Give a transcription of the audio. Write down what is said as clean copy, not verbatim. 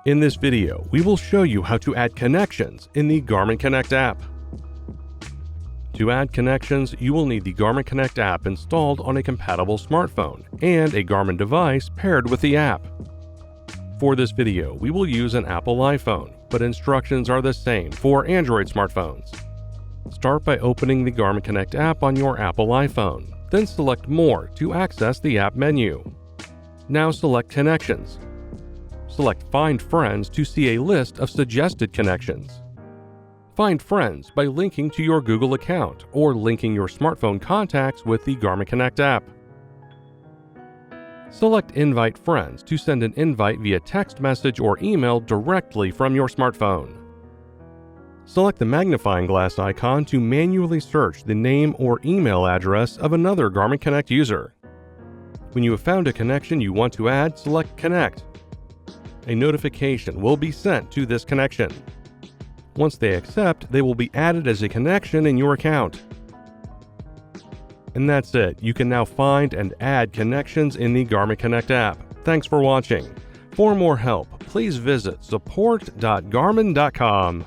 In this video, we will show you how to add connections in the Garmin Connect app. To add connections, you will need the Garmin Connect app installed on a compatible smartphone and a Garmin device paired with the app. For this video, we will use an Apple iPhone, but instructions are the same for Android smartphones. Start by opening the Garmin Connect app on your Apple iPhone, then select More to access the app menu. Now select Connections. Select Find Friends to see a list of suggested connections. Find friends by linking to your Google account or linking your smartphone contacts with the Garmin Connect app. Select Invite Friends to send an invite via text message or email directly from your smartphone. Select the magnifying glass icon to manually search the name or email address of another Garmin Connect user. When you have found a connection you want to add, select Connect. A notification will be sent to this connection. Once they accept, they will be added as a connection in your account. And that's it. You can now find and add connections in the Garmin Connect app. Thanks for watching. For more help, please visit support.garmin.com.